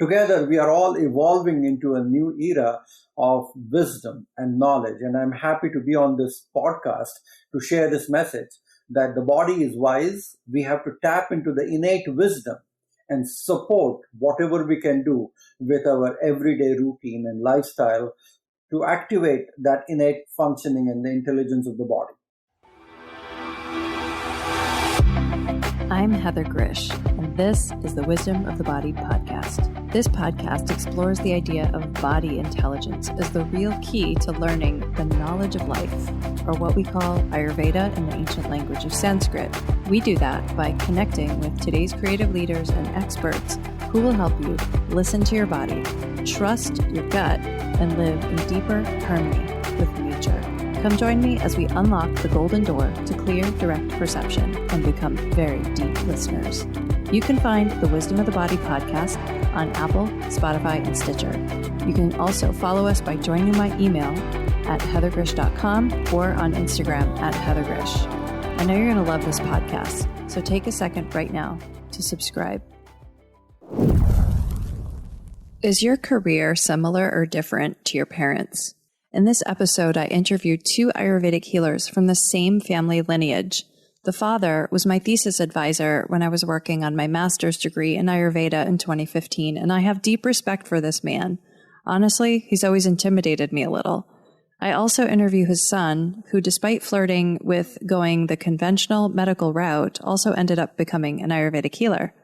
Together, we are all evolving into a new era of wisdom and knowledge. And I'm happy to be on this podcast to share this message that the body is wise. We have to tap into the innate wisdom and support whatever we can do with our everyday routine and lifestyle to activate that innate functioning and the intelligence of the body. I'm Heather Grish, and this is the Wisdom of the Body podcast. This podcast explores the idea of body intelligence as the real key to learning the knowledge of life, or what we call Ayurveda in the ancient language of Sanskrit. We do that by connecting with today's creative leaders and experts who will help you listen to your body, trust your gut, and live in deeper harmony with nature. Come join me as we unlock the golden door to clear, direct perception and become very deep listeners. You can find the Wisdom of the Body podcast on Apple, Spotify, and Stitcher. You can also follow us by joining my email at heathergrish.com or on Instagram at heathergrish. I know you're going to love this podcast, so take a second right now to subscribe. Is your career similar or different to your parents'? In this episode, I interviewed two Ayurvedic healers from the same family lineage. The father was my thesis advisor when I was working on my master's degree in Ayurveda in 2015, and I have deep respect for this man. Honestly, he's always intimidated me a little. I also interview his son, who despite flirting with going the conventional medical route, also ended up becoming an Ayurvedic healer.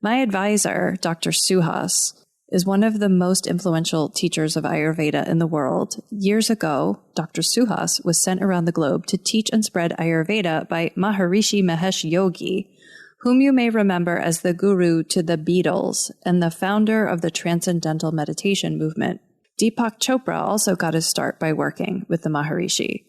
My advisor, Dr. Suhas, is one of the most influential teachers of Ayurveda in the world. Years ago, Dr. Suhas was sent around the globe to teach and spread Ayurveda by Maharishi Mahesh Yogi, whom you may remember as the guru to the Beatles and the founder of the Transcendental Meditation movement. Deepak Chopra also got his start by working with the Maharishi.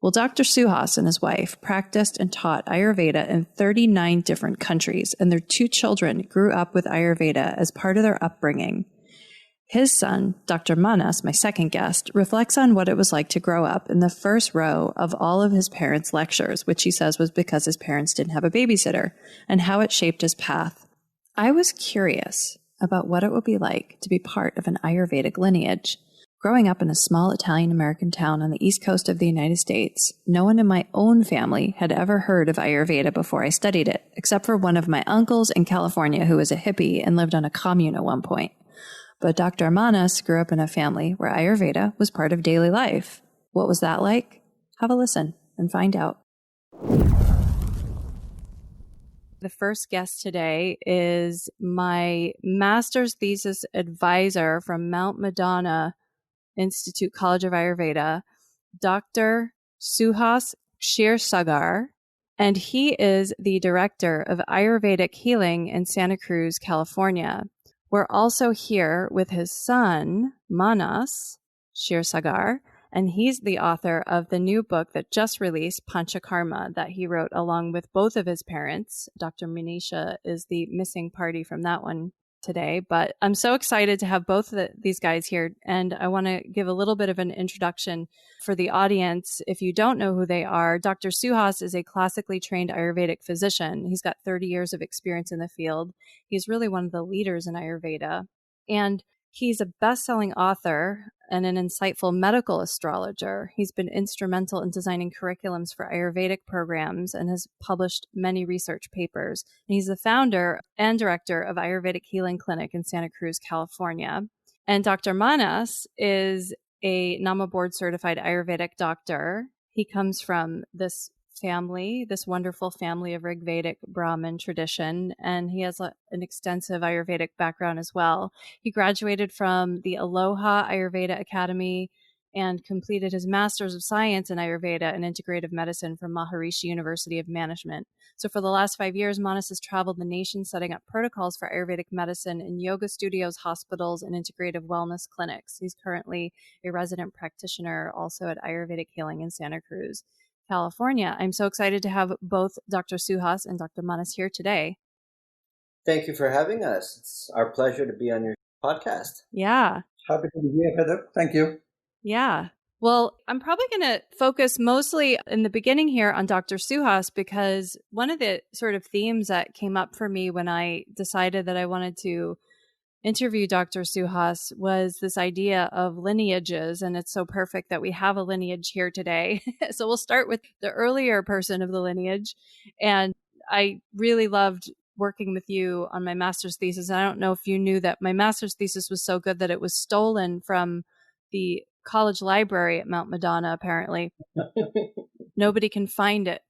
Well, Dr. Suhas and his wife practiced and taught Ayurveda in 39 different countries, and their two children grew up with Ayurveda as part of their upbringing. His son, Dr. Manas, my second guest, reflects on what it was like to grow up in the first row of all of his parents' lectures, which he says was because his parents didn't have a babysitter, and how it shaped his path. I was curious about what it would be like to be part of an Ayurvedic lineage. Growing up in a small Italian-American town on the east coast of the United States, no one in my own family had ever heard of Ayurveda before I studied it, except for one of my uncles in California who was a hippie and lived on a commune at one point. But Dr. Manas grew up in a family where Ayurveda was part of daily life. What was that like? Have a listen and find out. The first guest today is my master's thesis advisor from Mount Madonna Institute College of Ayurveda, Dr. Suhas Kshirsagar, and he is the director of Ayurvedic healing in Santa Cruz, California. We're also here with his son, Manas Kshirsagar, and he's the author of the new book that just released, Panchakarma, that he wrote along with both of his parents. Dr. Manisha is the missing party from that one today, but I'm so excited to have both of these guys here, and I want to give a little bit of an introduction for the audience. If you don't know who they are, Dr. Suhas is a classically trained Ayurvedic physician. He's got 30 years of experience in the field. He's really one of the leaders in Ayurveda, and he's a best-selling author and an insightful medical astrologer. He's been instrumental in designing curriculums for Ayurvedic programs and has published many research papers. And he's the founder and director of Ayurvedic Healing Clinic in Santa Cruz, California. And Dr. Manas is a NAMA board certified Ayurvedic doctor. He comes from this wonderful family of Rigvedic Brahmin tradition, and he has an extensive Ayurvedic background as well. He graduated from the Aloha Ayurveda Academy and completed his Master's of Science in Ayurveda and Integrative Medicine from Maharishi University of Management. So for the last 5 years, Manas has traveled the nation setting up protocols for Ayurvedic medicine in yoga studios, hospitals, and integrative wellness clinics. He's currently a resident practitioner also at Ayurvedic Healing in Santa Cruz, California. I'm so excited to have both Dr. Suhas and Dr. Manas here today. Thank you for having us. It's our pleasure to be on your podcast. Yeah. Happy to be here, Heather. Thank you. Yeah. Well, I'm probably going to focus mostly in the beginning here on Dr. Suhas, because one of the sort of themes that came up for me when I decided that I wanted to interview Dr. Suhas was this idea of lineages. And it's so perfect that we have a lineage here today. So we'll start with the earlier person of the lineage. And I really loved working with you on my master's thesis. And I don't know if you knew that my master's thesis was so good that it was stolen from the college library at Mount Madonna, apparently. Nobody can find it.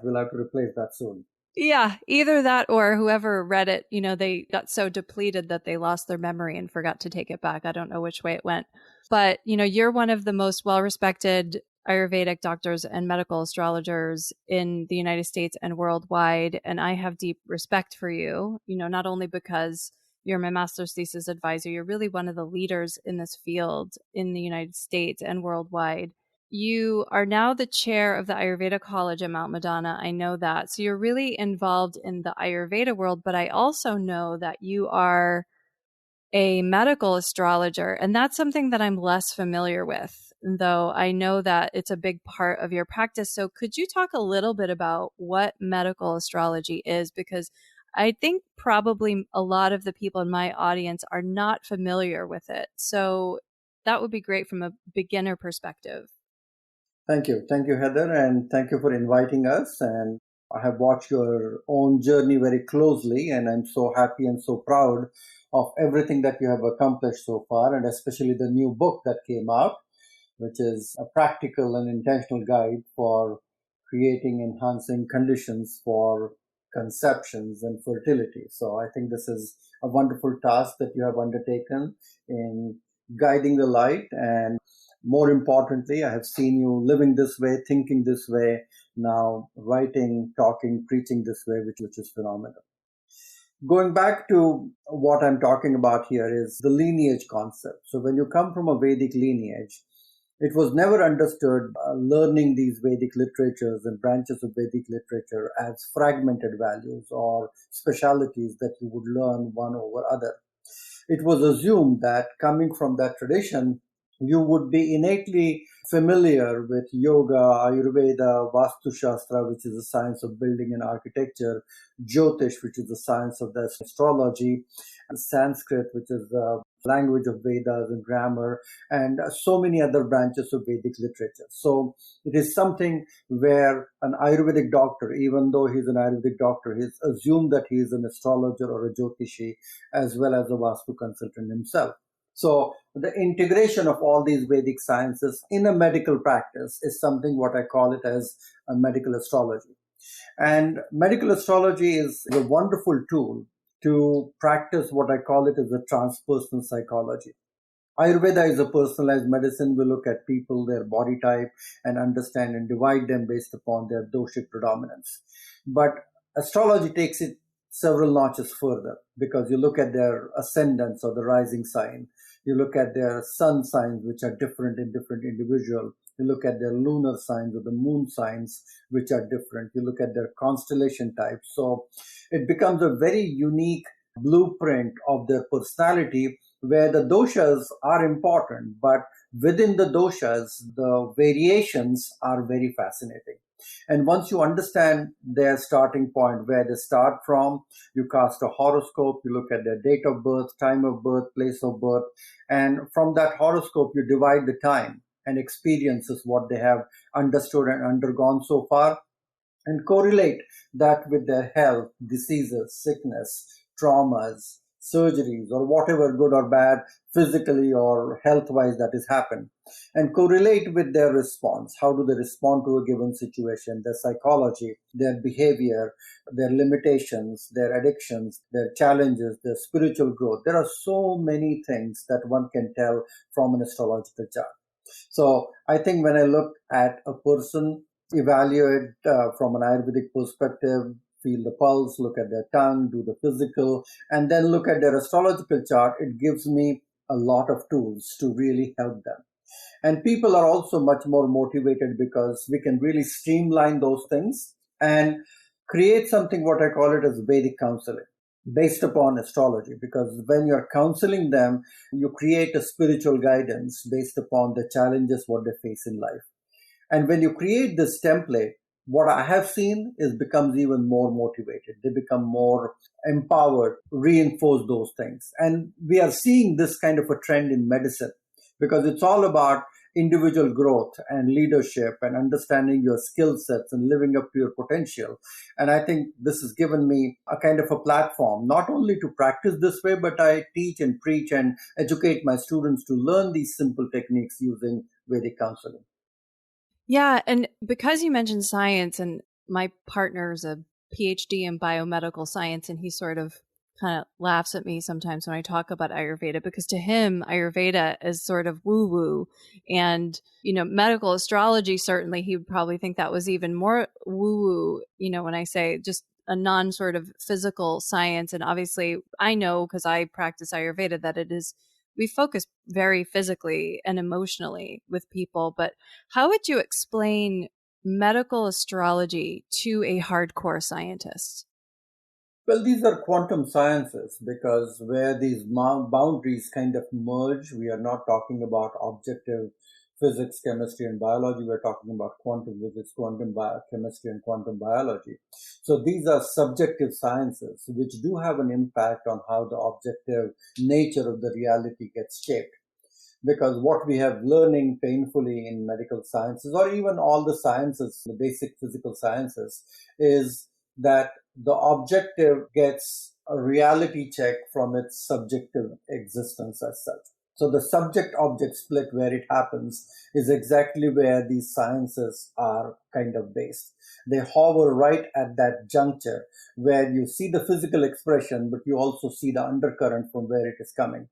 We'll have to replace that soon. Yeah, either that or whoever read it, they got so depleted that they lost their memory and forgot to take it back. I don't know which way it went. But, you're one of the most well-respected Ayurvedic doctors and medical astrologers in the United States and worldwide. And I have deep respect for you, not only because you're my master's thesis advisor, you're really one of the leaders in this field in the United States and worldwide. You are now the chair of the Ayurveda College at Mount Madonna. I know that. So you're really involved in the Ayurveda world, but I also know that you are a medical astrologer, and that's something that I'm less familiar with, though I know that it's a big part of your practice. So could you talk a little bit about what medical astrology is? Because I think probably a lot of the people in my audience are not familiar with it. So that would be great from a beginner perspective. Thank you. Thank you, Heather, and thank you for inviting us. And I have watched your own journey very closely, and I'm so happy and so proud of everything that you have accomplished so far, and especially the new book that came out, which is a practical and intentional guide for creating, enhancing conditions for conceptions and fertility. So I think this is a wonderful task that you have undertaken in guiding the light. And more importantly, I have seen you living this way, thinking this way, now writing, talking, preaching this way, which is phenomenal. Going back to what I'm talking about here is the lineage concept. So when you come from a Vedic lineage, it was never understood learning these Vedic literatures and branches of Vedic literature as fragmented values or specialities that you would learn one over other. It was assumed that coming from that tradition, you would be innately familiar with yoga, Ayurveda, Vastu Shastra, which is the science of building and architecture, jyotish, which is the science of the astrology, and Sanskrit, which is the language of Vedas and grammar, and so many other branches of Vedic literature. So it is something where an Ayurvedic doctor, even though he's an Ayurvedic doctor, he's assumed that he is an astrologer or a jyotishi, as well as a Vastu consultant himself. So the integration of all these Vedic sciences in a medical practice is something what I call it as a medical astrology. And medical astrology is a wonderful tool to practice what I call it as a transpersonal psychology. Ayurveda is a personalized medicine. We look at people, their body type, and understand and divide them based upon their doshic predominance. But astrology takes it several notches further, because you look at their ascendants or the rising sign. You look at their sun signs, which are different in different individuals. You look at their lunar signs or the moon signs, which are different. You look at their constellation types. So it becomes a very unique blueprint of their personality, where the doshas are important, but within the doshas, the variations are very fascinating. And once you understand their starting point, where they start from, you cast a horoscope, you look at their date of birth, time of birth, place of birth, and from that horoscope, you divide the time and experiences, what they have understood and undergone so far, and correlate that with their health, diseases, sickness, traumas, surgeries, or whatever good or bad physically or health-wise that has happened, and correlate with their response. How do they respond to a given situation, their psychology, their behavior, their limitations, their addictions, their challenges, their spiritual growth. There are so many things that one can tell from an astrological chart. So I think when I look at a person, evaluate from an Ayurvedic perspective, feel the pulse, look at their tongue, do the physical, and then look at their astrological chart, it gives me a lot of tools to really help them. And people are also much more motivated because we can really streamline those things and create something what I call it as Vedic counseling based upon astrology. Because when you're counseling them, you create a spiritual guidance based upon the challenges what they face in life. And when you create this template, what I have seen is becomes even more motivated. They become more empowered, reinforce those things. And we are seeing this kind of a trend in medicine because it's all about individual growth and leadership and understanding your skill sets and living up to your potential. And I think this has given me a kind of a platform, not only to practice this way, but I teach and preach and educate my students to learn these simple techniques using Vedic counseling. Yeah. And because you mentioned science, and my partner's a PhD in biomedical science, and he sort of kind of laughs at me sometimes when I talk about Ayurveda, because to him, Ayurveda is sort of woo woo. And, medical astrology, certainly, he would probably think that was even more woo woo, when I say just a non sort of physical science. And obviously, I know because I practice Ayurveda that it is, we focus very physically and emotionally with people. But how would you explain medical astrology to a hardcore scientist? Well, these are quantum sciences because where these boundaries kind of merge, we are not talking about objective physics, chemistry, and biology. We're talking about quantum physics, chemistry, and quantum biology. So these are subjective sciences which do have an impact on how the objective nature of the reality gets shaped. Because what we have learning painfully in medical sciences or even all the sciences, the basic physical sciences, is that the objective gets a reality check from its subjective existence as such. So the subject object split where it happens is exactly where these sciences are kind of based. They hover right at that juncture where you see the physical expression, but you also see the undercurrent from where it is coming.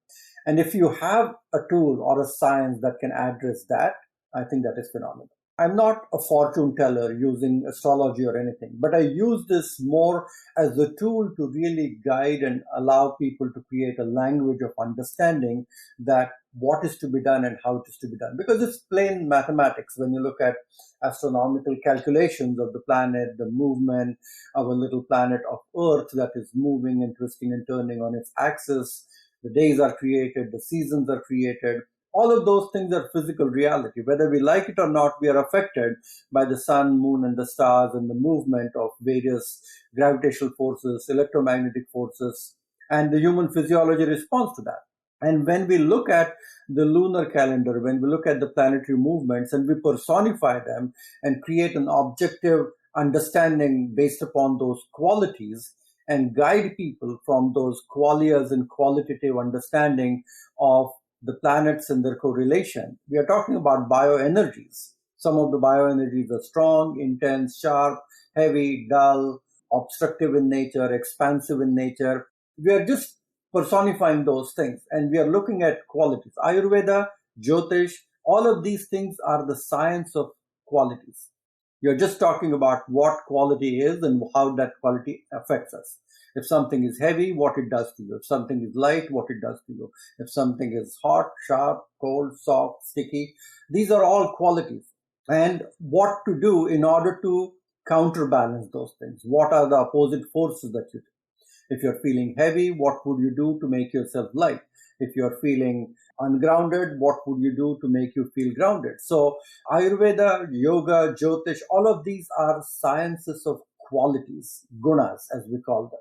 And if you have a tool or a science that can address that, I think that is phenomenal. I'm not a fortune teller using astrology or anything, but I use this more as a tool to really guide and allow people to create a language of understanding that what is to be done and how it is to be done. Because it's plain mathematics when you look at astronomical calculations of the planet, the movement of a little planet of Earth that is moving and twisting and turning on its axis. The days are created, the seasons are created. All of those things are physical reality. Whether we like it or not, we are affected by the sun, moon, and the stars and the movement of various gravitational forces, electromagnetic forces, and the human physiology responds to that. And when we look at the lunar calendar, when we look at the planetary movements and we personify them and create an objective understanding based upon those qualities and guide people from those qualias and qualitative understanding of the planets and their correlation. We are talking about bioenergies. Some of the bioenergies are strong, intense, sharp, heavy, dull, obstructive in nature, expansive in nature. We are just personifying those things and we are looking at qualities. Ayurveda, jyotish, all of these things are the science of qualities. You're just talking about what quality is and how that quality affects us. If something is heavy, what it does to you. If something is light, what it does to you. If something is hot, sharp, cold, soft, sticky. These are all qualities. And what to do in order to counterbalance those things. What are the opposite forces that you do? If you're feeling heavy, what would you do to make yourself light? If you're feeling ungrounded, what would you do to make you feel grounded? So Ayurveda, yoga, jyotish, all of these are sciences of qualities, gunas, as we call them.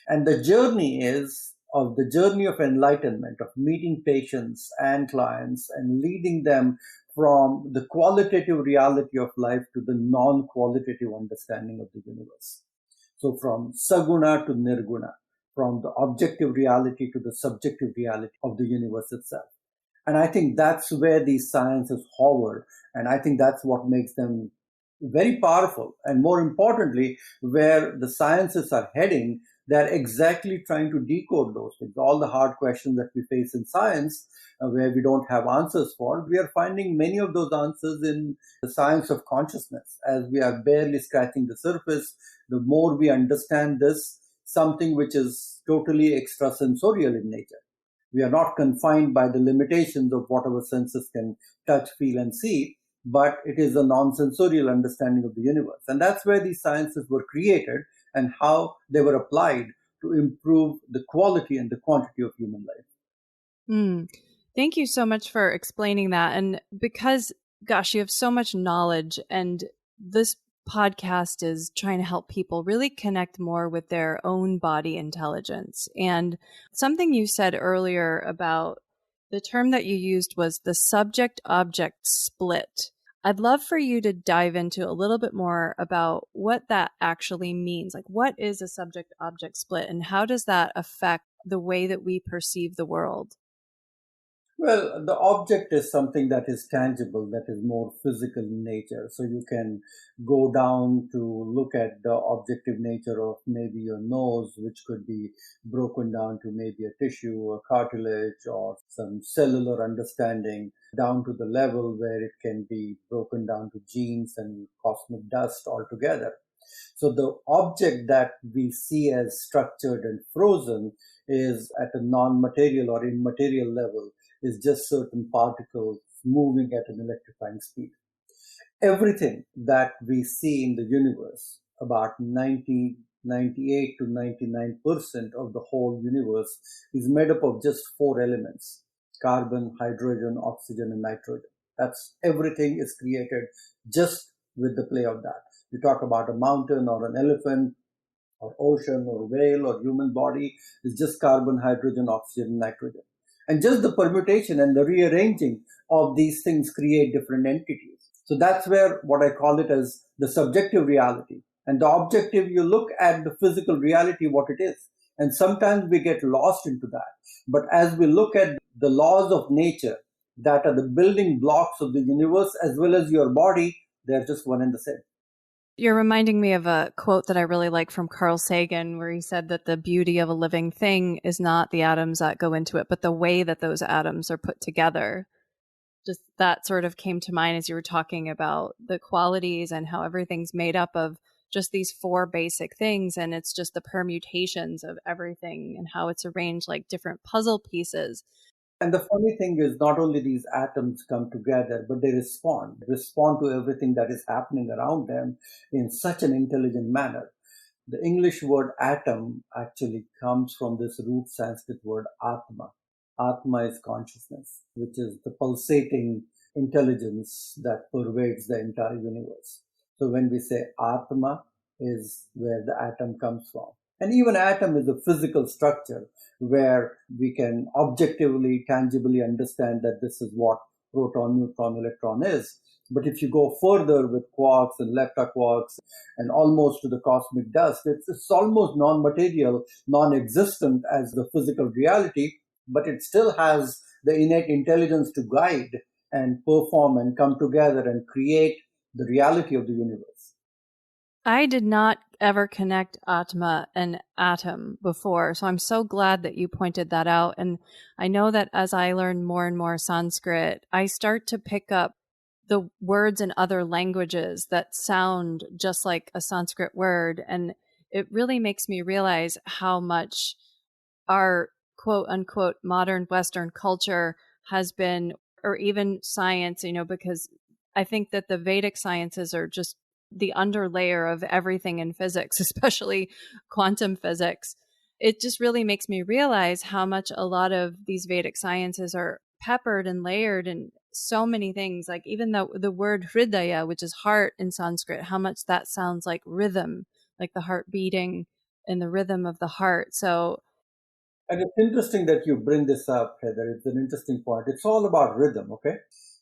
And the journey is of the journey of enlightenment, of meeting patients and clients and leading them from the qualitative reality of life to the non-qualitative understanding of the universe. So from saguna to nirguna, from the objective reality to the subjective reality of the universe itself. And I think that's where these sciences hover. And I think that's what makes them very powerful. And more importantly, where the sciences are heading, they're exactly trying to decode those things. All the hard questions that we face in science, where we don't have answers for, we are finding many of those answers in the science of consciousness, as we are barely scratching the surface. The more we understand this, something which is totally extrasensorial in nature. We are not confined by the limitations of what our senses can touch, feel, and see, but it is a non-sensorial understanding of the universe. And that's where these sciences were created and how they were applied to improve the quality and the quantity of human life. Thank you so much for explaining that. And because, gosh, you have so much knowledge, and this podcast is trying to help people really connect more with their own body intelligence. And something you said earlier about the term that you used was the subject object split. I'd love for you to dive into a little bit more about what that actually means. Like, what is a subject object split, and how does that affect the way that we perceive the world? Well, the object is something that is tangible, that is more physical in nature. So you can go down to look at the objective nature of maybe your nose, which could be broken down to maybe a tissue, a cartilage, or some cellular understanding, down to the level where it can be broken down to genes and cosmic dust altogether. So the object that we see as structured and frozen is at a non-material or immaterial level, is just certain particles moving at an electrifying speed. Everything that we see in the universe, about 98 to 99% of the whole universe, is made up of just four elements: carbon, hydrogen, oxygen, and nitrogen. That's everything is created just with the play of that. You talk about a mountain or an elephant or ocean or whale or human body, is just carbon, hydrogen, oxygen, nitrogen. And just the permutation and the rearranging of these things create different entities. So that's where what I call it as the subjective reality. And the objective, you look at the physical reality, what it is. And sometimes we get lost into that. But as we look at the laws of nature that are the building blocks of the universe as well as your body, they're just one and the same. You're reminding me of a quote that I really like from Carl Sagan, where he said that the beauty of a living thing is not the atoms that go into it, but the way that those atoms are put together. Just that sort of came to mind as you were talking about the qualities and how everything's made up of just these four basic things. And it's just the permutations of everything and how it's arranged like different puzzle pieces. And the funny thing is, not only these atoms come together, but they respond to everything that is happening around them in such an intelligent manner. The English word atom actually comes from this root Sanskrit word atma. Atma is consciousness, which is the pulsating intelligence that pervades the entire universe. So when we say atma is where the atom comes from. And even atom is a physical structure where we can objectively, tangibly understand that this is what proton, neutron, electron is. But if you go further with quarks and lepta-quarks and almost to the cosmic dust, it's almost non-material, non-existent as the physical reality, but it still has the innate intelligence to guide and perform and come together and create the reality of the universe. I did not ever connect Atma and atom before, so I'm so glad that you pointed that out. And I know that as I learn more and more Sanskrit, I start to pick up the words in other languages that sound just like a Sanskrit word. And it really makes me realize how much our quote unquote modern Western culture has been, or even science, because I think that the Vedic sciences are just the underlayer of everything in physics, especially quantum physics. It just really makes me realize how much a lot of these Vedic sciences are peppered and layered in so many things. Like even the word hridaya, which is heart in Sanskrit, how much that sounds like rhythm, like the heart beating and the rhythm of the heart. So And it's interesting that you bring this up, Heather. It's an interesting point. It's all about rhythm, okay?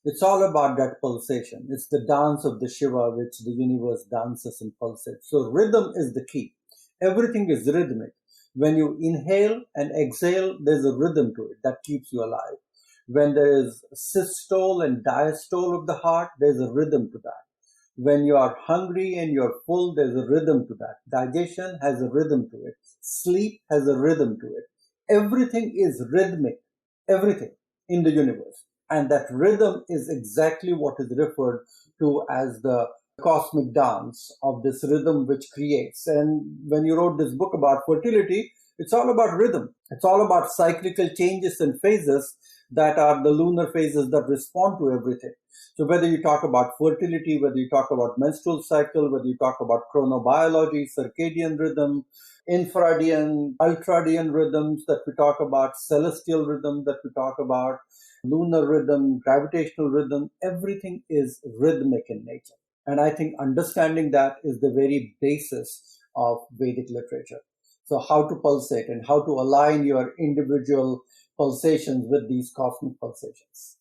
It's all about that pulsation. It's the dance of the Shiva, which the universe dances and pulsates. So rhythm is the key. Everything is rhythmic. When you inhale and exhale, there's a rhythm to it that keeps you alive. When there is systole and diastole of the heart, there's a rhythm to that. When you are hungry and you're full, there's a rhythm to that. Digestion has a rhythm to it. Sleep has a rhythm to it. Everything is rhythmic, everything in the universe. And that rhythm is exactly what is referred to as the cosmic dance of this rhythm which creates. And when you wrote this book about fertility, it's all about rhythm. It's all about cyclical changes and phases that are the lunar phases that respond to everything. So whether you talk about fertility, whether you talk about menstrual cycle, whether you talk about chronobiology, circadian rhythm, infradian, ultradian rhythms that we talk about, celestial rhythm that we talk about, lunar rhythm, gravitational rhythm, everything is rhythmic in nature. And I think understanding that is the very basis of Vedic literature. So, how to pulsate and how to align your individual pulsations with these cosmic pulsations.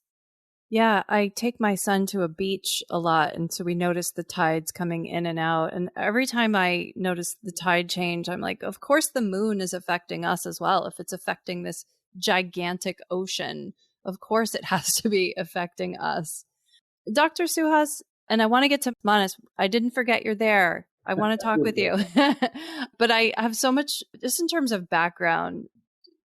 Yeah, I take my son to a beach a lot. And so we notice the tides coming in and out. And every time I notice the tide change, I'm like, of course, the moon is affecting us as well. If it's affecting this gigantic ocean, of course, it has to be affecting us. Dr. Suhas, and I want to get to Manas. I didn't forget you're there. I want to talk with you. But I have so much, just in terms of background,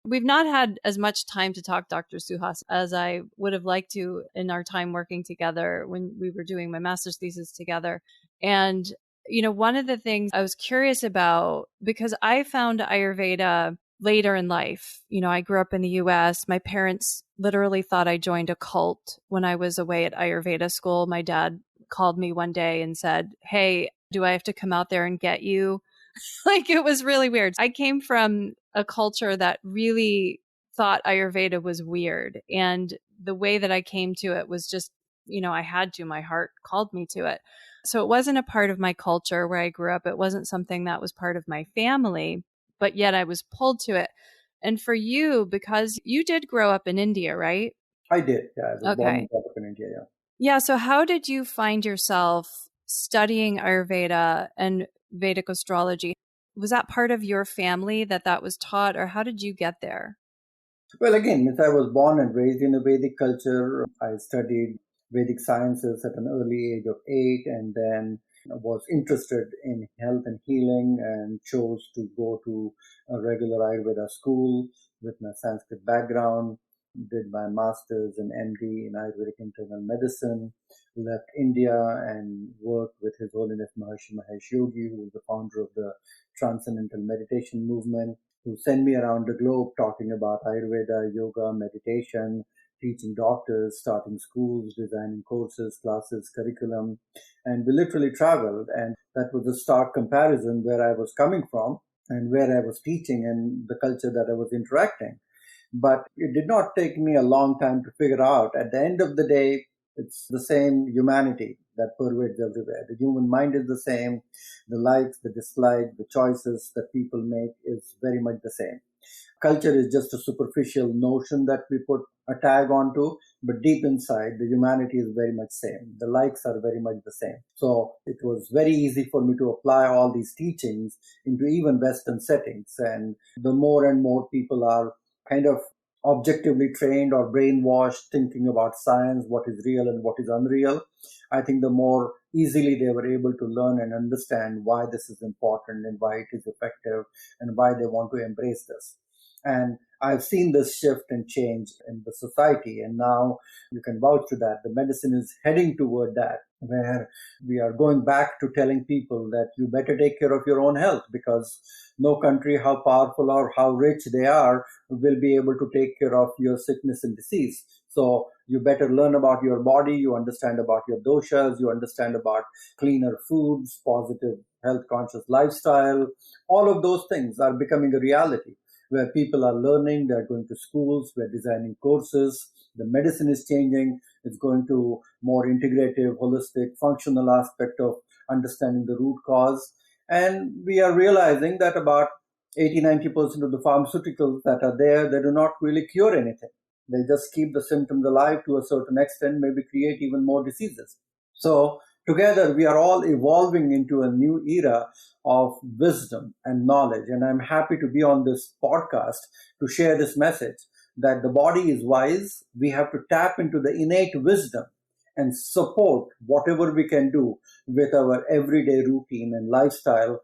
we've not had as much time to talk, Dr. Suhas, as I would have liked to in our time working together when we were doing my master's thesis together. And, one of the things I was curious about, because I found Ayurveda later in life. I grew up in the US. My parents literally thought I joined a cult when I was away at Ayurveda school. My dad called me one day and said, "Hey, do I have to come out there and get you?" Like, it was really weird. I came from a culture that really thought Ayurveda was weird. And the way that I came to it was just, I had to, my heart called me to it. So it wasn't a part of my culture where I grew up. It wasn't something that was part of my family, but yet I was pulled to it. And for you, because you did grow up in India, right? I did. Yeah, I was born Okay. and brought up in India. Yeah. Yeah. So how did you find yourself studying Ayurveda and Vedic astrology? Was that part of your family that was taught, or how did you get there? Well, again, since I was born and raised in a Vedic culture, I studied Vedic sciences at an early age of 8, and then was interested in health and healing and chose to go to a regular Ayurveda school with my Sanskrit background, did my master's and MD in Ayurvedic internal medicine, left India and worked with His Holiness Maharishi Mahesh Yogi, who was the founder of the Transcendental Meditation movement, who send me around the globe talking about Ayurveda, yoga, meditation, teaching doctors, starting schools, designing courses, classes, curriculum. And we literally traveled. And that was a stark comparison where I was coming from and where I was teaching and the culture that I was interacting. But it did not take me a long time to figure out. At the end of the day, it's the same humanity that pervades everywhere. The human mind is the same. The likes, the dislikes, the choices that people make is very much the same. Culture is just a superficial notion that we put a tag onto, but deep inside, the humanity is very much same. The likes are very much the same. So it was very easy for me to apply all these teachings into even Western settings. And the more and more people are kind of objectively trained or brainwashed thinking about science, what is real and what is unreal, I think the more easily they were able to learn and understand why this is important and why it is effective and why they want to embrace this. And I've seen this shift and change in the society. And now you can vouch to that. The medicine is heading toward that, where we are going back to telling people that you better take care of your own health, because no country, how powerful or how rich they are, will be able to take care of your sickness and disease. So you better learn about your body, you understand about your doshas, you understand about cleaner foods, positive health conscious lifestyle. All of those things are becoming a reality where people are learning, they're going to schools, we're designing courses, the medicine is changing, it's going to more integrative, holistic, functional aspect of understanding the root cause. And we are realizing that about 80-90% of the pharmaceuticals that are there, they do not really cure anything. They just keep the symptoms alive to a certain extent, maybe create even more diseases. So together, we are all evolving into a new era of wisdom and knowledge. And I'm happy to be on this podcast to share this message that the body is wise. We have to tap into the innate wisdom and support whatever we can do with our everyday routine and lifestyle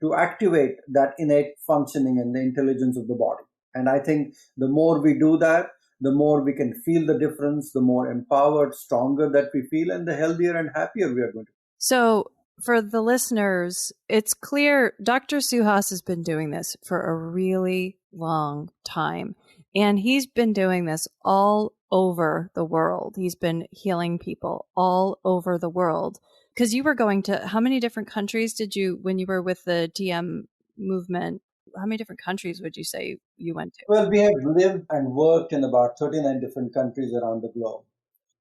to activate that innate functioning and the intelligence of the body. And I think the more we do that, the more we can feel the difference, the more empowered, stronger that we feel, and the healthier and happier we are going to be. So, for the listeners, it's clear Dr. Suhas has been doing this for a really long time. And he's been doing this all over the world. He's been healing people all over the world. Because you were going to, how many different countries did you, when you were with the TM movement, how many different countries would you say you went to? Well, we have lived and worked in about 39 different countries around the globe.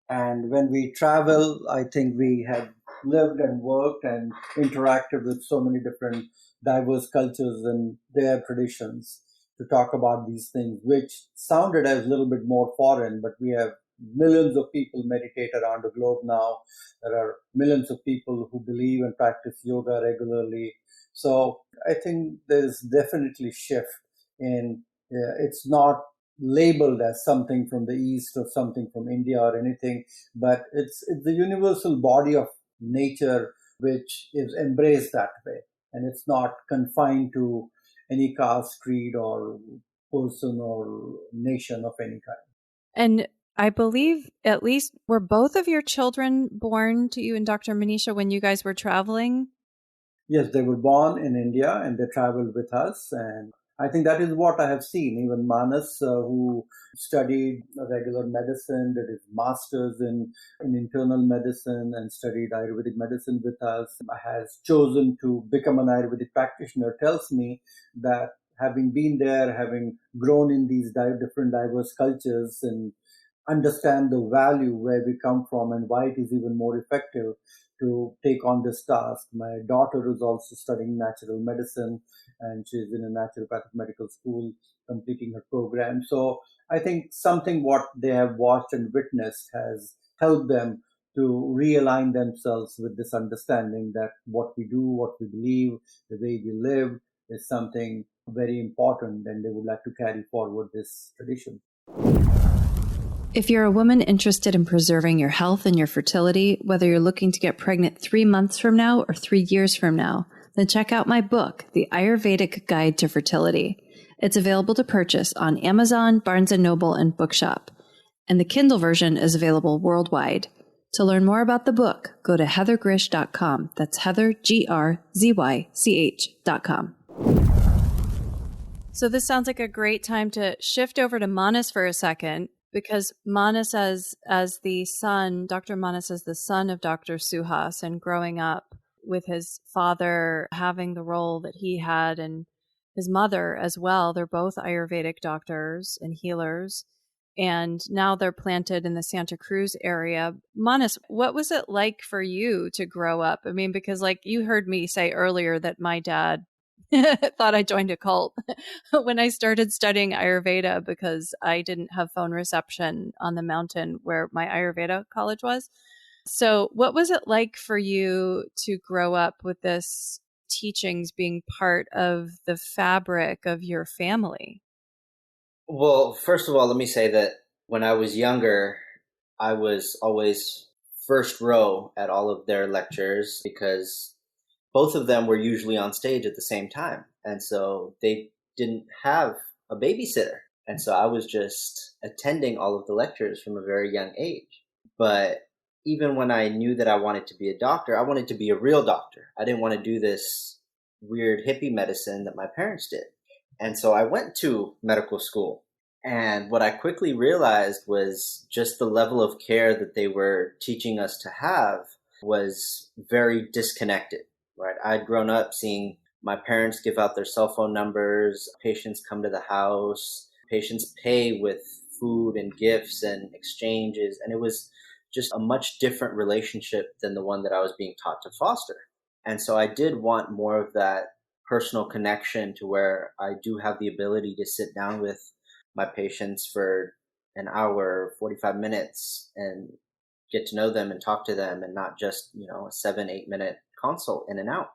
And when we travel, I think we had lived and worked and interacted with so many different diverse cultures and their traditions to talk about these things, which sounded as a little bit more foreign, but we have millions of people meditate around the globe now. There are millions of people who believe and practice yoga regularly. So I think there's definitely shift in, it's not labeled as something from the East or something from India or anything, but it's the universal body of nature which is embraced that way. And it's not confined to any caste, creed, or person or nation of any kind. And I believe at least were both of your children born to you and Dr. Manisha when you guys were traveling? Yes, they were born in India and they traveled with us. And I think that is what I have seen. Even Manas, who studied regular medicine, did his master's in internal medicine and studied Ayurvedic medicine with us, has chosen to become an Ayurvedic practitioner, tells me that having been there, having grown in these different diverse cultures and understand the value where we come from and why it is even more effective to take on this task. My daughter is also studying natural medicine and she's in a naturopathic medical school completing her program. So I think something what they have watched and witnessed has helped them to realign themselves with this understanding that what we do, what we believe, the way we live is something very important, and they would like to carry forward this tradition. If you're a woman interested in preserving your health and your fertility, whether you're looking to get pregnant 3 months from now or 3 years from now, then check out my book, The Ayurvedic Guide to Fertility. It's available to purchase on Amazon, Barnes & Noble, and Bookshop. And the Kindle version is available worldwide. To learn more about the book, go to heathergrish.com. That's Heather, GRZYCH.com. So this sounds like a great time to shift over to Manas for a second, because Manas as the son, Dr. Manas as the son of Dr. Suhas, and growing up with his father having the role that he had, and his mother as well. They're both Ayurvedic doctors and healers. And now they're planted in the Santa Cruz area. Manas, what was it like for you to grow up? I mean, because like you heard me say earlier that my dad thought I joined a cult when I started studying Ayurveda because I didn't have phone reception on the mountain where my Ayurveda college was. So what was it like for you to grow up with this teachings being part of the fabric of your family? Well, first of all, let me say that when I was younger, I was always first row at all of their lectures because both of them were usually on stage at the same time. And so they didn't have a babysitter. And so I was just attending all of the lectures from a very young age. But even when I knew that I wanted to be a doctor, I wanted to be a real doctor. I didn't want to do this weird hippie medicine that my parents did. And so I went to medical school. And what I quickly realized was just the level of care that they were teaching us to have was very disconnected, right? I'd grown up seeing my parents give out their cell phone numbers, patients come to the house, patients pay with food and gifts and exchanges. And it was just a much different relationship than the one that I was being taught to foster. And so I did want more of that personal connection to where I do have the ability to sit down with my patients for an hour, 45 minutes and get to know them and talk to them and not just, a 7-8 minute consult in and out.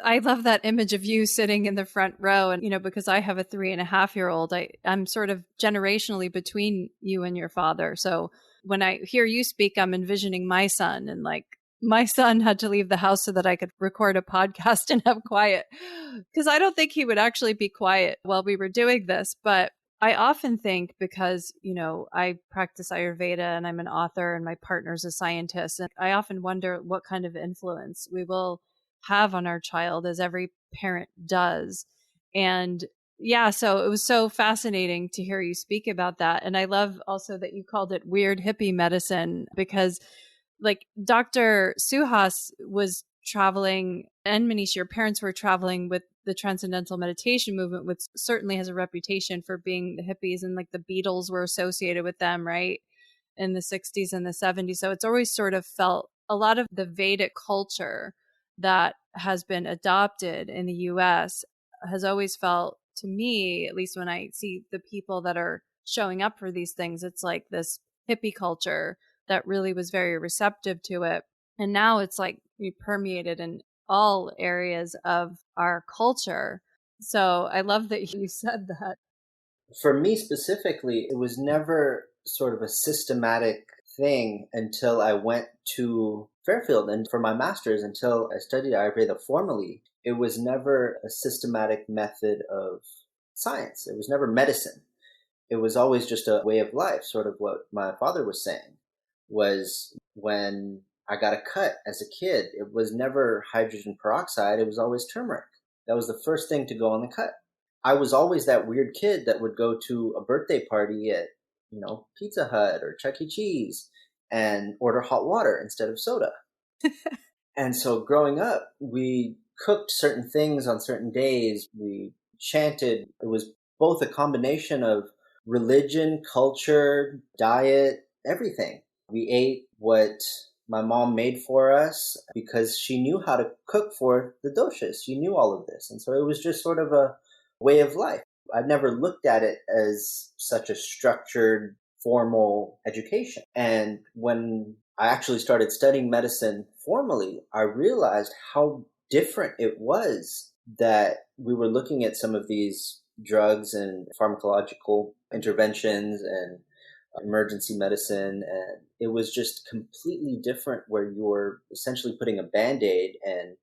I love that image of you sitting in the front row. And, because I have a 3.5-year-old, I'm sort of generationally between you and your father. So when I hear you speak, I'm envisioning my son, and like my son had to leave the house so that I could record a podcast and have quiet, because I don't think he would actually be quiet while we were doing this. But I often think, because, I practice Ayurveda and I'm an author and my partner's a scientist, and I often wonder what kind of influence we will have on our child, as every parent does. And yeah, so it was so fascinating to hear you speak about that. And I love also that you called it weird hippie medicine, because like Dr. Suhas was traveling, and Manish, your parents were traveling with the Transcendental Meditation movement, which certainly has a reputation for being the hippies, and like the Beatles were associated with them, right? In the 60s and the 70s. So it's always sort of felt a lot of the Vedic culture that has been adopted in the US has always felt, to me, at least when I see the people that are showing up for these things, it's like this hippie culture that really was very receptive to it. And now it's like we permeated in all areas of our culture. So I love that you said that. For me specifically, it was never sort of a systematic thing until I went to Fairfield and for my master's, until I studied Ayurveda formally. It was never a systematic method of science. It was never medicine. It was always just a way of life, sort of what my father was saying, was when I got a cut as a kid, it was never hydrogen peroxide, it was always turmeric. That was the first thing to go on the cut. I was always that weird kid that would go to a birthday party at, Pizza Hut or Chuck E. Cheese and order hot water instead of soda. And so growing up, we cooked certain things on certain days. We chanted. It was both a combination of religion, culture, diet, everything. We ate what my mom made for us because she knew how to cook for the doshas. She knew all of this. And so it was just sort of a way of life. I never looked at it as such a structured, formal education. And when I actually started studying medicine formally, I realized how different it was that we were looking at some of these drugs and pharmacological interventions and emergency medicine, and it was just completely different, where you were essentially putting a band-aid and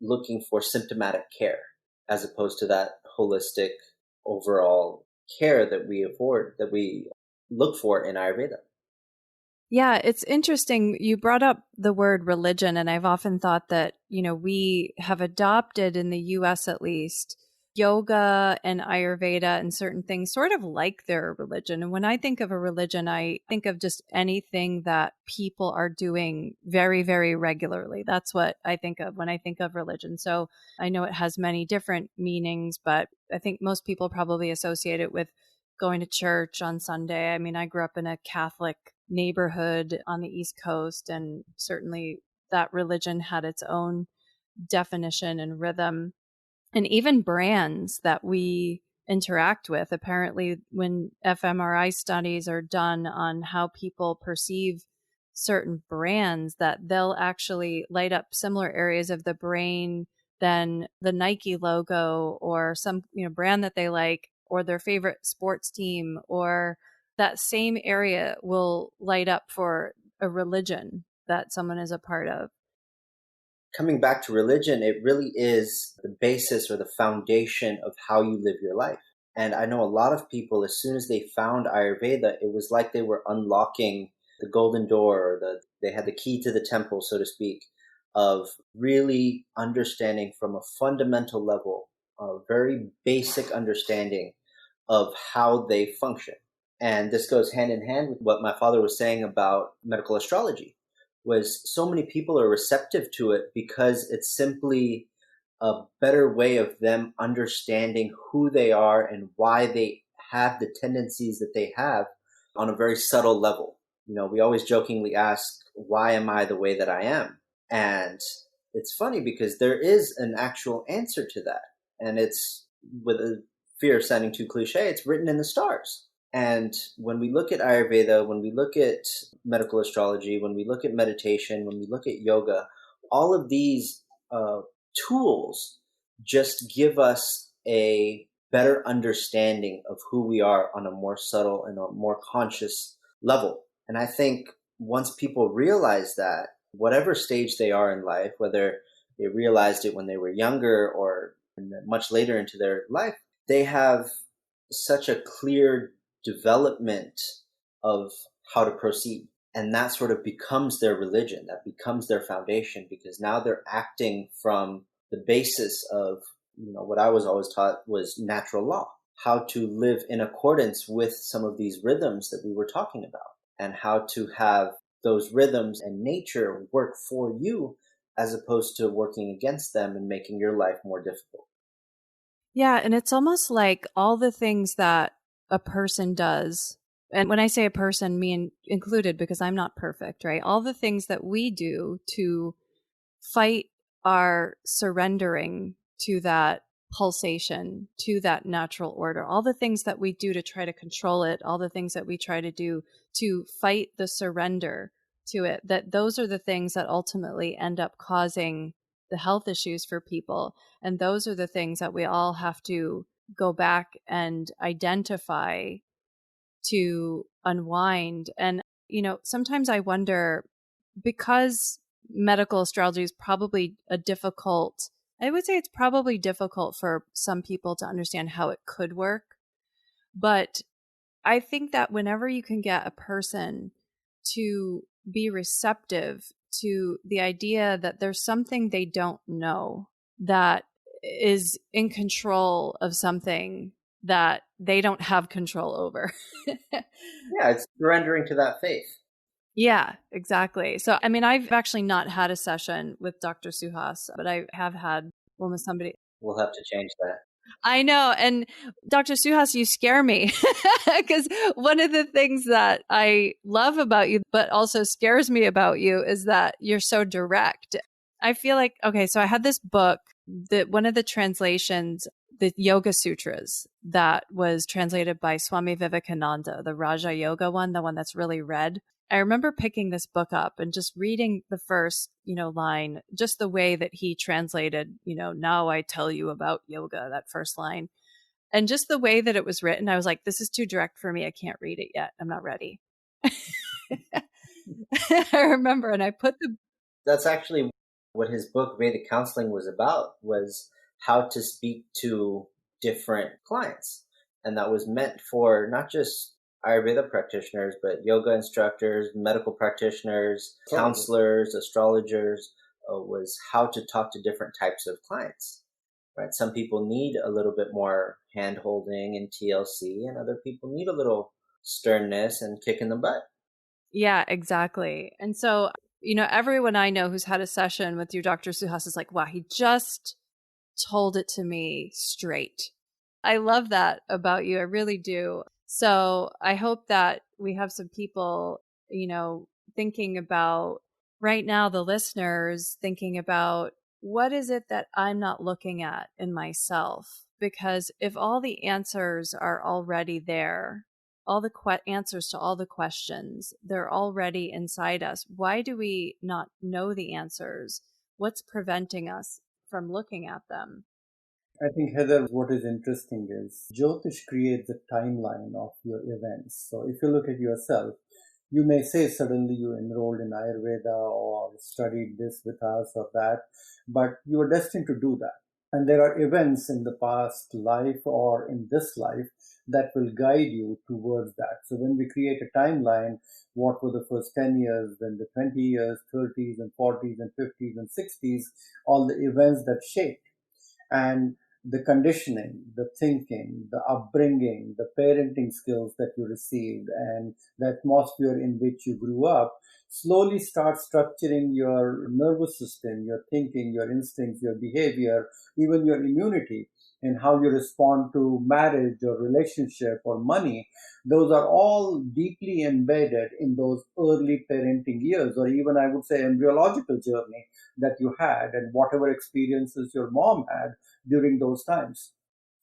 looking for symptomatic care as opposed to that holistic overall care that we look for in Ayurveda. Yeah, it's interesting. You brought up the word religion, and I've often thought that, we have adopted in the US at least yoga and Ayurveda and certain things sort of like their religion. And when I think of a religion, I think of just anything that people are doing very, very regularly. That's what I think of when I think of religion. So I know it has many different meanings, but I think most people probably associate it with going to church on Sunday. I mean, I grew up in a Catholic neighborhood on the East Coast, and certainly that religion had its own definition and rhythm. And even brands that we interact with. Apparently, when fMRI studies are done on how people perceive certain brands, that they'll actually light up similar areas of the brain than the Nike logo or some brand that they like, or their favorite sports team, or that same area will light up for a religion that someone is a part of. Coming back to religion, it really is the basis or the foundation of how you live your life. And I know a lot of people, as soon as they found Ayurveda, it was like they were unlocking the golden door, or they had the key to the temple, so to speak, of really understanding from a fundamental level, a very basic understanding of how they function. And this goes hand in hand with what my father was saying about medical astrology. Was so many people are receptive to it because it's simply a better way of them understanding who they are and why they have the tendencies that they have on a very subtle level. We always jokingly ask, why am I the way that I am? And it's funny because there is an actual answer to that. And it's, with a fear of sounding too cliche, it's written in the stars. And when we look at Ayurveda, when we look at medical astrology, when we look at meditation, when we look at yoga, all of these tools just give us a better understanding of who we are on a more subtle and a more conscious level. And I think once people realize that, whatever stage they are in life, whether they realized it when they were younger or much later into their life, they have such a clear development of how to proceed. And that sort of becomes their religion, that becomes their foundation, because now they're acting from the basis of, what I was always taught was natural law, how to live in accordance with some of these rhythms that we were talking about, and how to have those rhythms and nature work for you as opposed to working against them and making your life more difficult. Yeah, and it's almost like all the things that a person does And when I say a person, included, because I'm not perfect, right? All the things that we do to fight our surrendering to that pulsation, to that natural order, all the things that we do to try to control it, all the things that we try to do to fight the surrender to it, that those are the things that ultimately end up causing the health issues for people. And those are the things that we all have to go back and identify to unwind. And, sometimes I wonder, because medical astrology is probably I would say it's probably difficult for some people to understand how it could work. But I think that whenever you can get a person to be receptive to the idea that there's something they don't know that is in control of something that they don't have control over. Yeah, it's surrendering to that faith. Yeah, exactly. So, I've actually not had a session with Dr. Suhas, but I have had one with somebody. We'll have to change that. I know. And Dr. Suhas, you scare me, because one of the things that I love about you, but also scares me about you, is that you're so direct. I feel like, okay, so I had this book that one of the translations, the Yoga Sutras, that was translated by Swami Vivekananda, the Raja Yoga one, the one that's really red. I remember picking this book up and just reading the first, line, just the way that he translated, now I tell you about yoga, that first line. And just the way that it was written, I was like, this is too direct for me. I can't read it yet. I'm not ready. I remember, and I put the... That's actually what his book, Vedic Counseling, was about, was how to speak to different clients. And that was meant for not just Ayurveda practitioners, but yoga instructors, medical practitioners, counselors, astrologers, was how to talk to different types of clients, right? Some people need a little bit more hand-holding and TLC, and other people need a little sternness and kick in the butt. Yeah, exactly. And so, everyone I know who's had a session with your Dr. Suhas is like, wow, he just told it to me straight. I love that about you. I really do. So I hope that we have some people, thinking about right now, the listeners thinking about, what is it that I'm not looking at in myself? Because if all the answers are already there, all the answers to all the questions, they're already inside us. Why do we not know the answers? What's preventing us from looking at them? I think, Heather, what is interesting is jyotish creates a timeline of your events. So if you look at yourself, you may say suddenly you enrolled in Ayurveda or studied this with us or that, but you are destined to do that. And there are events in the past life or in this life that will guide you towards that. So when we create a timeline, what were the first 10 years, then the 20 years, 30s and 40s and 50s and 60s, all the events that shaped. And the conditioning, the thinking, the upbringing, the parenting skills that you received, and the atmosphere in which you grew up slowly start structuring your nervous system, your thinking, your instincts, your behavior, even your immunity, and how you respond to marriage or relationship or money. Those are all deeply embedded in those early parenting years, or even I would say embryological journey that you had, and whatever experiences your mom had during those times.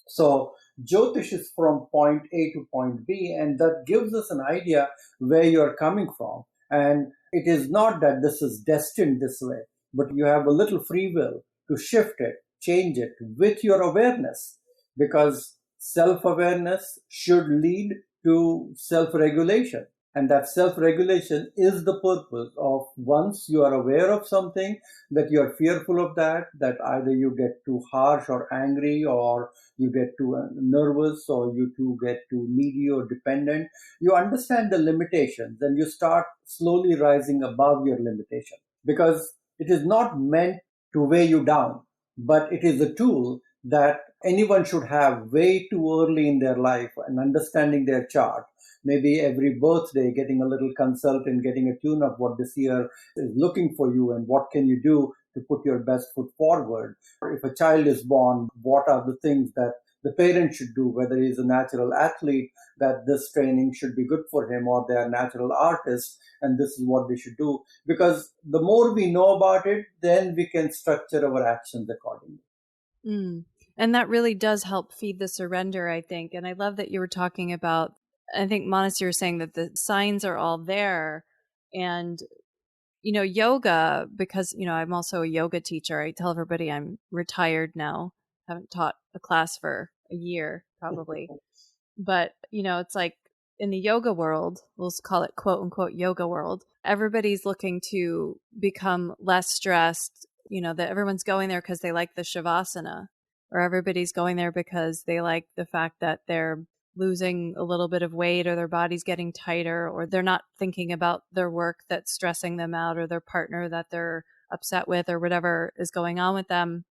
So jyotish is from point A to point B, and that gives us an idea where you're coming from. And it is not that this is destined this way, but you have a little free will to shift it, change it with your awareness, because self-awareness should lead to self-regulation. And that self-regulation is the purpose of, once you are aware of something, that you are fearful of that either you get too harsh or angry, or you get too nervous, or you too get too needy or dependent. You understand the limitations and you start slowly rising above your limitation, because it is not meant to weigh you down, but it is a tool that anyone should have way too early in their life, and understanding their chart. Maybe every birthday, getting a little consult and getting a tune of what this year is looking for you, and what can you do to put your best foot forward. If a child is born, what are the things that the parent should do, whether he's a natural athlete, that this training should be good for him, or they are natural artists and this is what they should do. Because the more we know about it, then we can structure our actions accordingly. Mm. And that really does help feed the surrender, I think. And I love that you were talking about, I think, Manasi, you were saying that the signs are all there. And, yoga, because, I'm also a yoga teacher. I tell everybody I'm retired now. Haven't taught a class for a year, probably. But, it's like in the yoga world, we'll call it quote unquote yoga world, everybody's looking to become less stressed, that everyone's going there because they like the shavasana, or everybody's going there because they like the fact that they're losing a little bit of weight, or their body's getting tighter, or they're not thinking about their work that's stressing them out, or their partner that they're upset with, or whatever is going on with them.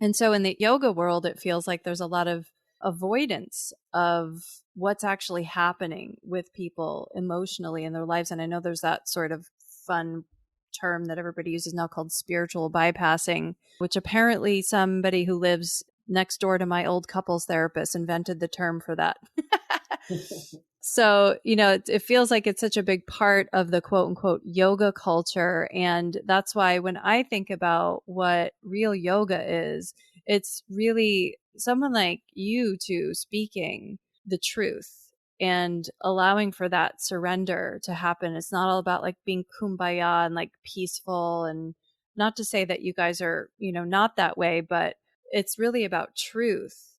And so in the yoga world, it feels like there's a lot of avoidance of what's actually happening with people emotionally in their lives. And I know there's that sort of fun term that everybody uses now called spiritual bypassing, which apparently somebody who lives next door to my old couples therapist invented the term for that. So, it feels like it's such a big part of the quote unquote yoga culture. And that's why when I think about what real yoga is, it's really someone like you two speaking the truth and allowing for that surrender to happen. It's not all about like being kumbaya and like peaceful, and not to say that you guys are, not that way, but it's really about truth.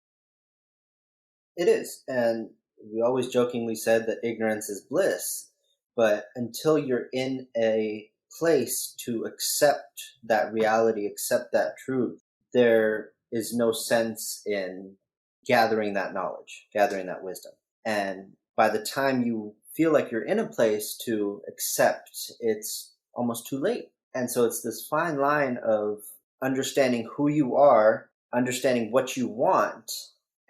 It is. And we always jokingly said that ignorance is bliss. But until you're in a place to accept that reality, accept that truth, there is no sense in gathering that knowledge, gathering that wisdom. And by the time you feel like you're in a place to accept, it's almost too late. And so it's this fine line of understanding who you are, understanding what you want,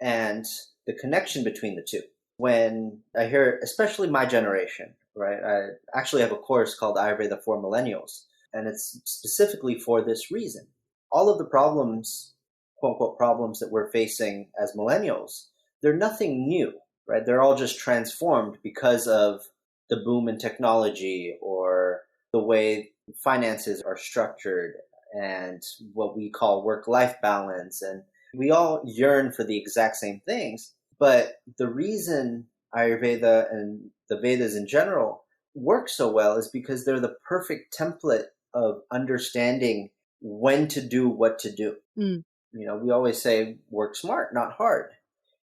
and the connection between the two. When I hear, especially my generation, right? I actually have a course called Ayurveda for Millennials, and it's specifically for this reason. All of the problems, quote unquote problems that we're facing as millennials, they're nothing new, right? They're all just transformed because of the boom in technology, or the way finances are structured, and what we call work-life balance. And we all yearn for the exact same things. But the reason Ayurveda and the Vedas in general work so well is because they're the perfect template of understanding when to do what to do. Mm. We always say work smart, not hard.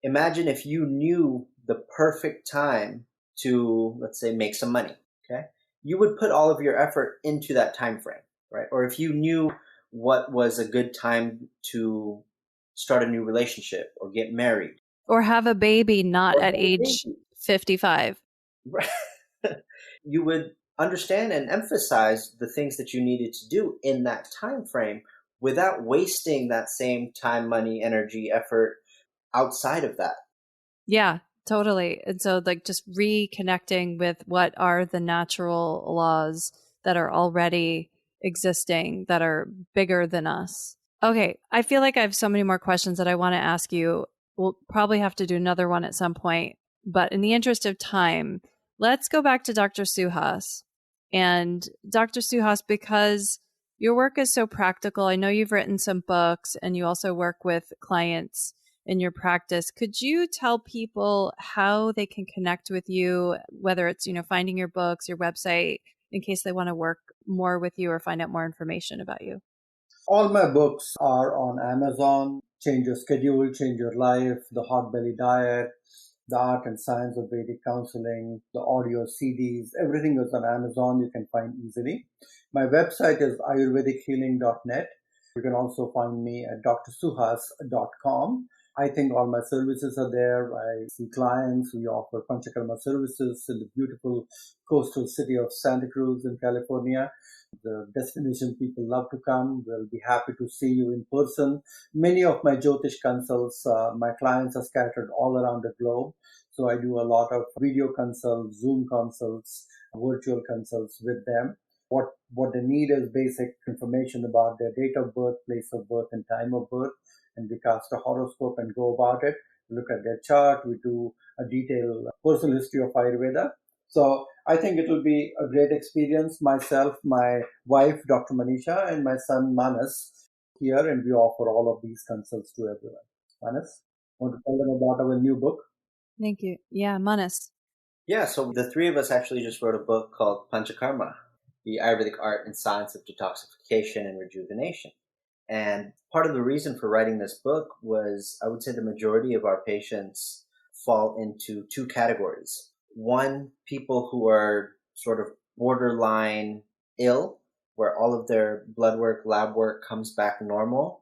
Imagine if you knew the perfect time to, let's say, make some money, okay? You would put all of your effort into that time frame, right? Or if you knew what was a good time to start a new relationship or get married, or have a baby, not or at age 55. right, you would understand and emphasize the things that you needed to do in that time frame without wasting that same time, money, energy, effort outside of that. Yeah, totally. And so like just reconnecting with what are the natural laws that are already existing, that are bigger than us. Okay, I feel like I have so many more questions that I want to ask you. We'll probably have to do another one at some point, but in the interest of time, let's go back to Dr. Suhas. And Dr. Suhas, because your work is so practical, I know you've written some books and you also work with clients in your practice. Could you tell people how they can connect with you, whether it's, finding your books, your website, in case they want to work more with you or find out more information about you? All my books are on Amazon. Change Your Schedule, Change Your Life, The Hot Belly Diet, The Art and Science of Vedic Counseling, the audio CDs, everything is on Amazon. You can find easily. My website is ayurvedichealing.net. You can also find me at drsuhas.com. I think all my services are there. I see clients. We offer Panchakarma services in the beautiful coastal city of Santa Cruz in California. The destination people love to come. We'll be happy to see you in person. Many of my jyotish consults, my clients are scattered all around the globe. So I do a lot of video consults, Zoom consults, virtual consults with them. What they need is basic information about their date of birth, place of birth, and time of birth. and we cast a horoscope and go about it. We look at their chart. We do a detailed personal history of Ayurveda. So I think it will be a great experience. Myself, my wife, Dr. Manisha, and my son Manas here, and we offer all of these consults to everyone. Manas, want to tell them about our new book? Thank you. Yeah, Manas. Yeah, so the three of us actually just wrote a book called Panchakarma, the Ayurvedic art and science of detoxification and rejuvenation. And part of the reason for writing this book was, I would say the majority of our patients fall into two categories. One, people who are sort of borderline ill, where all of their blood work, lab work comes back normal,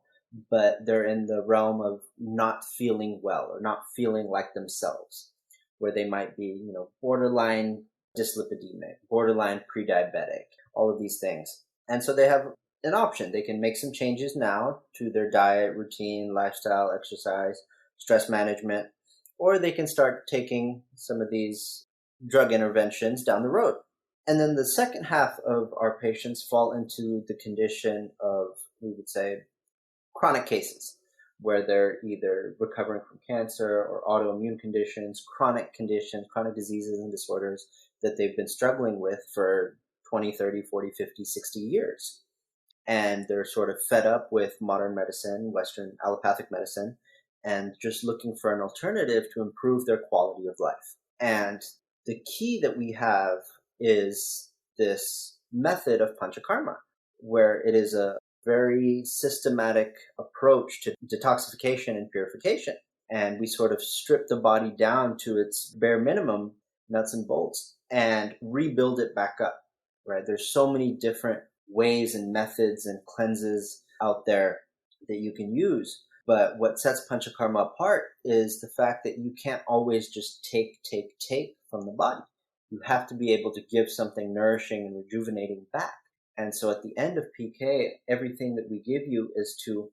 but they're in the realm of not feeling well or not feeling like themselves, where they might be, borderline dyslipidemic, borderline pre-diabetic, all of these things. And so they have an option. They can make some changes now to their diet, routine, lifestyle, exercise, stress management, or they can start taking some of these drug interventions down the road. And then the second half of our patients fall into the condition of, we would say, chronic cases, where they're either recovering from cancer or autoimmune conditions, chronic diseases and disorders that they've been struggling with for 20, 30, 40, 50, 60 years. And they're sort of fed up with modern medicine, Western allopathic medicine, and just looking for an alternative to improve their quality of life. And the key that we have is this method of Panchakarma, where it is a very systematic approach to detoxification and purification. And we sort of strip the body down to its bare minimum, nuts and bolts, and rebuild it back up, right? There's so many different ways and methods and cleanses out there that you can use. But what sets Panchakarma apart is the fact that you can't always just take from the body. You have to be able to give something nourishing and rejuvenating back. And so at the end of PK, everything that we give you is to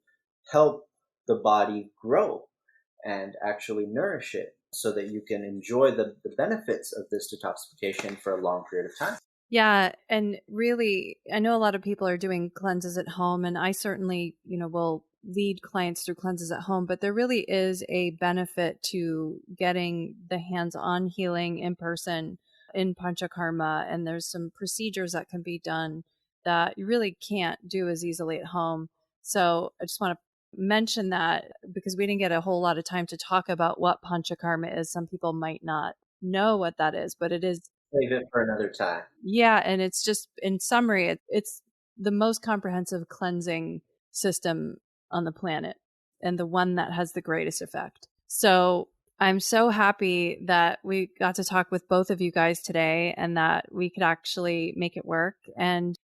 help the body grow and actually nourish it so that you can enjoy the benefits of this detoxification for a long period of time. Yeah. And really, I know a lot of people are doing cleanses at home, and I certainly, will lead clients through cleanses at home, but there really is a benefit to getting the hands-on healing in person in Panchakarma. And there's some procedures that can be done that you really can't do as easily at home. So I just want to mention that because we didn't get a whole lot of time to talk about what Panchakarma is. Some people might not know what that is, but it is. Save it for another time. Yeah, and it's just, in summary, it's the most comprehensive cleansing system on the planet and the one that has the greatest effect. So I'm so happy that we got to talk with both of you guys today and that we could actually make it work. And,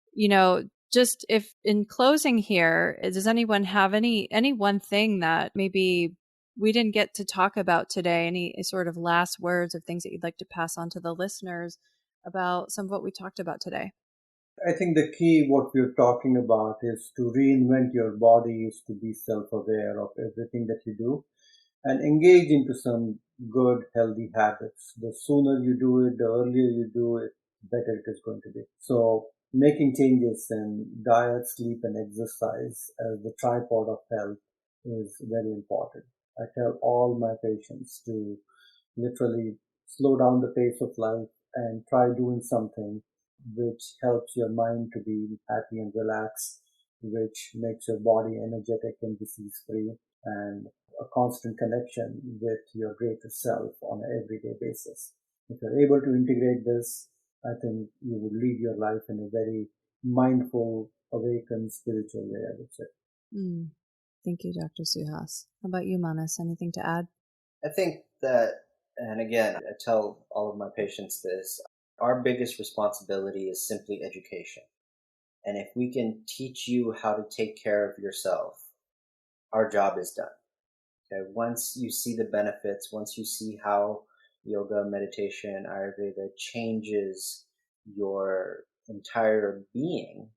just if in closing here, does anyone have any one thing that maybe we didn't get to talk about today? Any sort of last words of things that you'd like to pass on to the listeners about some of what we talked about today? I think the key, what we're talking about, is to reinvent your body, is to be self-aware of everything that you do and engage into some good, healthy habits. The sooner you do it, the earlier you do it, better it is going to be. So making changes in diet, sleep, and exercise as the tripod of health is very important. I tell all my patients to literally slow down the pace of life and try doing something which helps your mind to be happy and relaxed, which makes your body energetic and disease free, and a constant connection with your greater self on an everyday basis. If you're able to integrate this, I think you would lead your life in a very mindful, awakened, spiritual way, I would say. Thank you, Dr. Suhas. How about you, Manas? Anything to add? I think that, and again, I tell all of my patients this, our biggest responsibility is simply education. And if we can teach you how to take care of yourself, our job is done. Okay? Once you see the benefits, once you see how yoga, meditation, Ayurveda changes your entire being,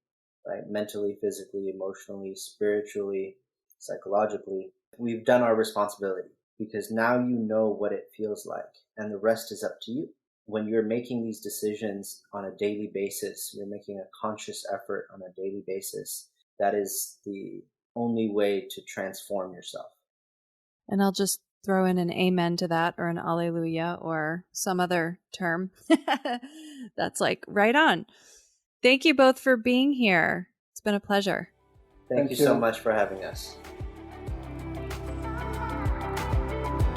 right? Mentally, physically, emotionally, spiritually, psychologically, we've done our responsibility, because now you know what it feels like, and the rest is up to you. When you're making these decisions on a daily basis, you're making a conscious effort on a daily basis. That is the only way to transform yourself. And I'll just throw in an amen to that, or an alleluia, or some other term. That's like right on. Thank you both for being here. It's been a pleasure. Thank you so much for having us.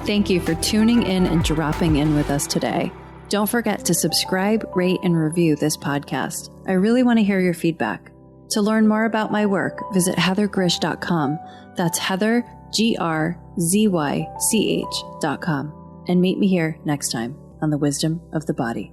Thank you for tuning in and dropping in with us today. Don't forget to subscribe, rate, and review this podcast. I really want to hear your feedback. To learn more about my work, visit heathergrish.com. That's Heather, GRZYCH.com. And meet me here next time on The Wisdom of the Body.